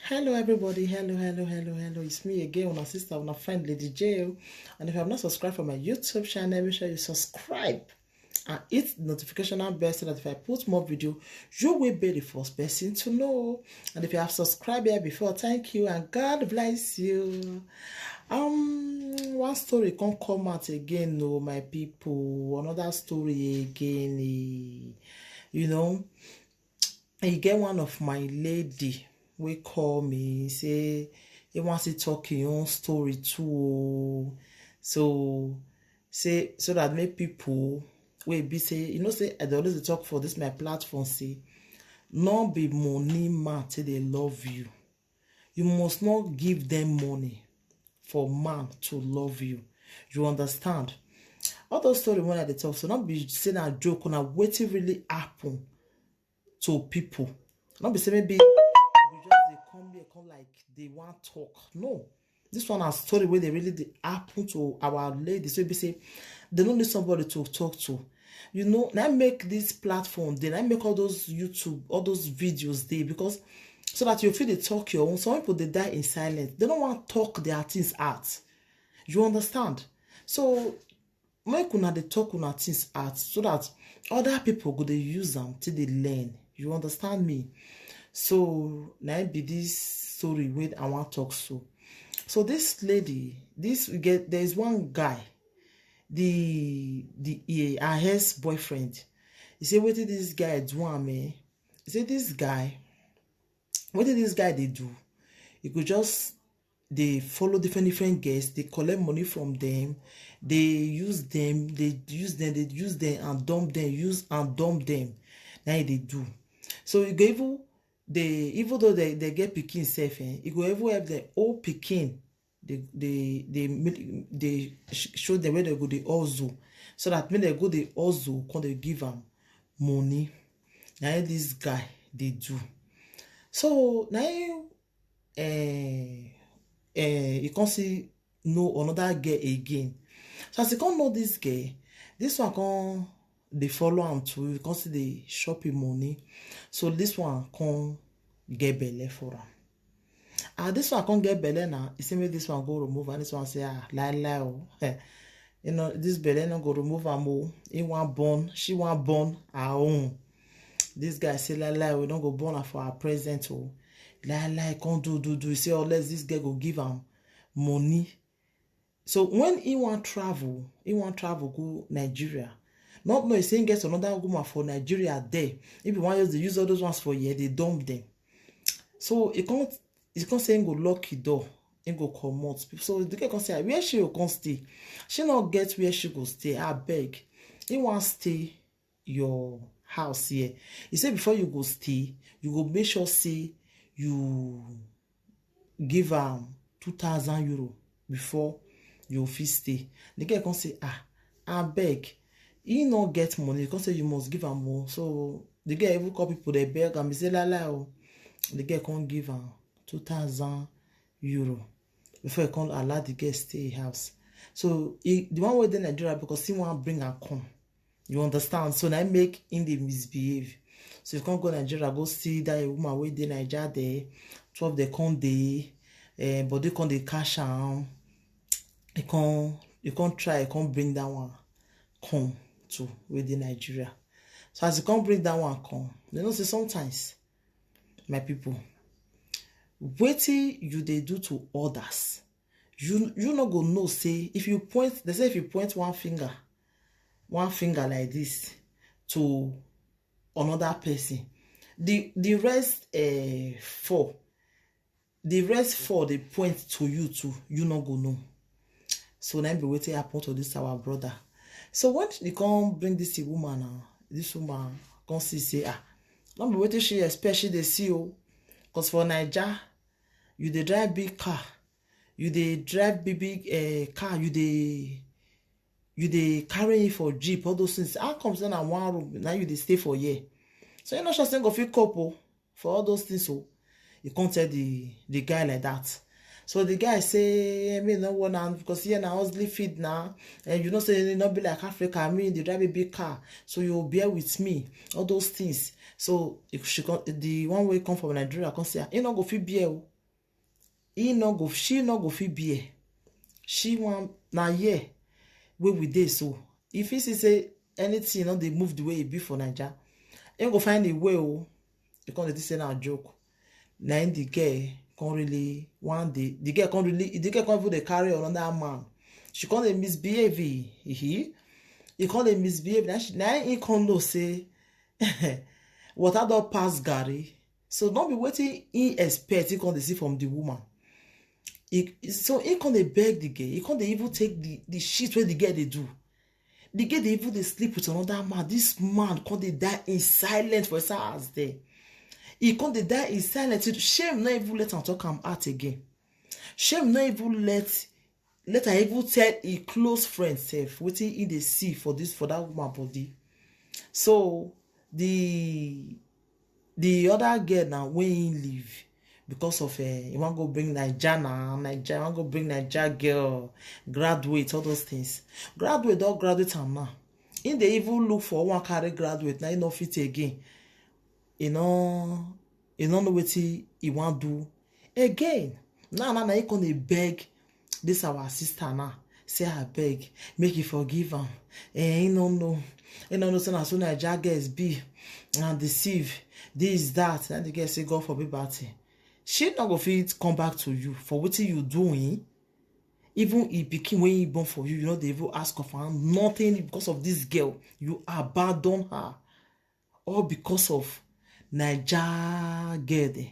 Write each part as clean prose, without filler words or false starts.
Hello everybody, hello. It's me again, una sister, una friend Lady J. And if you have not subscribed for my YouTube channel, make sure you subscribe and hit the notification bell so that if I put more video, you will be the first person to know. And if you have subscribed here before, thank you and God bless you. One story can't come out again, no, my people. Another story again. You get one of my lady we call me say he wants to talk his own story too. So say so that make people we be say say I dey always dey talk for this my platform say not be money man till they love you. You must not give them money for man to love you. You understand? All those stories when I dey talk so not be saying a joke on wetin really happen to people. Not be saying maybe they come here, come like they want talk. No. This one has story where they really happen to our ladies. So we say they don't need somebody to talk to. Now make this platform, then I make all those YouTube, all those videos there because so that you feel they talk your own. Some people they die in silence. They don't want to talk their things out. You understand? So make una they talk una things out so that other people go they use them till they learn. You understand me? So now be this story with I want to talk so this lady, there's one guy, her ex-boyfriend. He said, what did this guy do, man? He said, this guy, what did this guy they do? He could just they follow different guests, they collect money from them, they use them and dump them, use and dump them. Now they do. So you go even though they get pikin safe, you go even have the old pikin. They show them where they go the hustle, so that when they go the hustle, can they give them money? Now this guy they do. So now you can't see no another girl again. So as you can't know this girl, this one can they follow him too. You can't see the shopping money. So this one can get belly for him. This one can't get belly now. You see me this one go remove and this one say lie. This belly not go remove her more. He want born, she want born her own. This guy say lie, we don't go born her for our present. Lie, can't do. You see, unless this guy go give him money. So when he want travel go Nigeria. Not know saying gets another woman for Nigeria there. If you want to use all those ones for year, they dump them. So it can't say go lock the door, and go come out. So the guy can say where she will come stay. She not get where she go stay. I beg. He want stay your house here. He said before you go stay, you go make sure say you give 2,000 euro before you fit stay. The guy can say I beg. He not get money. He can say you must give him more. So the guy even call people they beg and say la. The guy can't give 2,000 euro before he can't allow the guy stay in house. So the one way in Nigeria because he want bring and come. You understand? So now make him they misbehave. So you can't go Nigeria go see that woman way in Nigeria there. 12 they can't but they can't they cash out. You can't try. You can't bring that one come to within Nigeria. So as you can't bring that one come, say sometimes my people, wetin you they do to others, you not go know say if you point, they say if you point one finger like this to another person, the rest four they point to you too, you not go know. So now be wetin happen to this our brother. So when they come bring this woman this woman come see say not be wetin she especially they see because for Naija you dey drive big car, you dey drive big car, you dey carry it for jeep, all those things. How comes then one room now you dey stay for year? So you not sure saying go fit couple for all those things. So you can't tell the guy like that. So the guy say, I mean, no one because here now hustling feed now, and you know say not be like Africa. I mean, they drive a big car, so you bear with me, all those things. So if she the one way come from Nigeria, can say, you not go fit bear. she no go fit bear. She want na here where we dey. So if he say anything, you know, they move the way it be for Naija, he go find a way. Oh, because they say na joke. Now in the girl can't really one day. The girl can't even they carry another man. She can't misbehave. He can't misbehave. Now he can't know say what other pass Gary. So don't be waiting. He expect he can't see from the woman. So he can't beg the girl. He can't even take the shit where the girl they do. The girl they even they sleep with another man. This man can't they die in silence for his house there. He can't they die in silence. Shame not even let him talk him out again. Shame not even let her even tell a close friend self waiting in the see for that woman body. So the other girl now when he leave because of he want go bring Naija want go bring Naija girl graduate, all those things. Graduate or graduate am now. In they even look for one carry graduate now, he no fit again. You know what he want do again. Now he gonna beg this our sister now. Say I beg, make you forgive him. He no know so Naija girls be and deceive this that. And the girl say God forbid bad thing. She not go fit come back to you for what you doing. Even if became when he born for you, you know they will ask of her nothing because of this girl. You abandon her, all because of Naija girl there.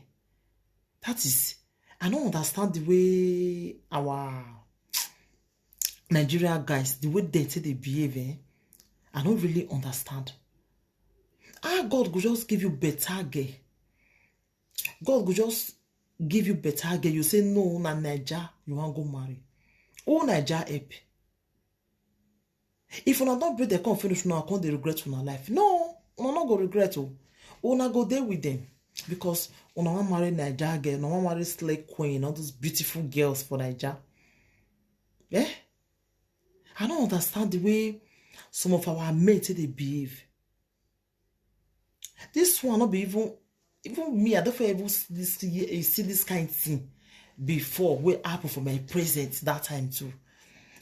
That is, I don't understand the way our Nigeria guys, the way they say they behave. I don't really understand. God could just give you better girl. God could just give you better girl. You say no, na Naija, you want go marry. Oh, Naija help. If you not break the come finish, now can't they regret your life? No, you not go regret. You not go there with them because you not marry Naija girl, you not marry slay queen, all those beautiful girls for Naija. Eh? I don't understand the way some of our mates they behave. This one not be even me. I don't ever see this kind of thing before. Where happen for my present that time too.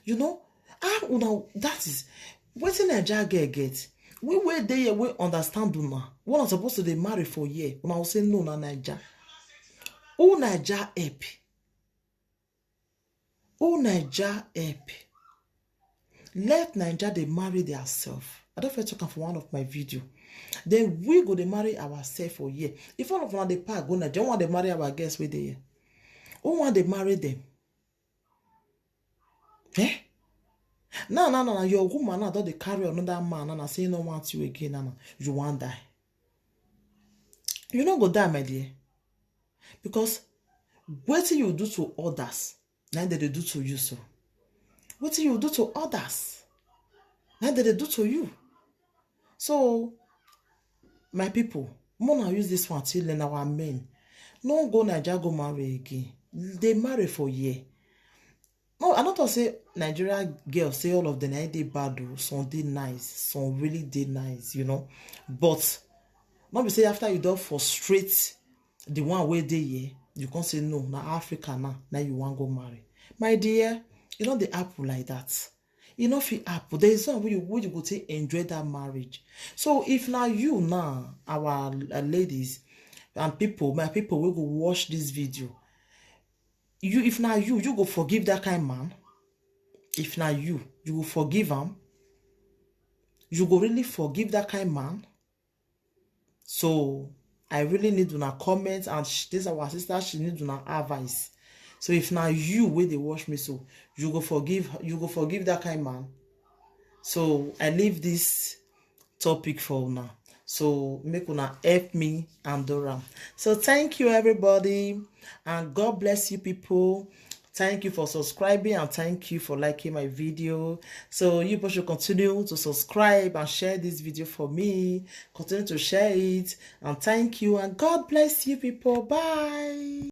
You know, that is what Naija girl get. We were there, we understand now. We're not supposed to they marry for a year. When I will say no, na Naija. Oh, Naija help. Oh, Naija help. Let Naija they marry themselves. I don't feel talking for one of my video. Then we go they marry ourselves for a year. If one of them they pack go Naija, want they marry our guests with there. Who want they marry them? Eh? No. Your woman now don't they carry another man and say no want you again. No. You want die. You not go die, my dear. Because what you do to others, now they do to you so. What you do to others, now they do to you. So, my people, Mona use this one till then our men. No go Naija go marry again. They marry for a year. No, I don't say Nigeria girls say all of them they bad though. Some they nice, some really they nice, you know. But not be say after you don't frustrate the one where they here, you can't say no. Now Africa now you want go marry. My dear, you know the apple like that. You know if you apple, there is some way you go to enjoy that marriage. So if now you now our ladies and people, my people will go watch this video. If now you go forgive that kind of man. If now you will forgive him. You go really forgive that kind of man. So I really need to comment, and this our sister, she need to advice. So if now you where they watch me, so you go forgive that kind of man. So I leave this topic for now. So make una help me and Dora. So thank you everybody, and God bless you people. Thank you for subscribing and thank you for liking my video. So you people should continue to subscribe and share this video for me. Continue to share it, and thank you, and God bless you people. Bye.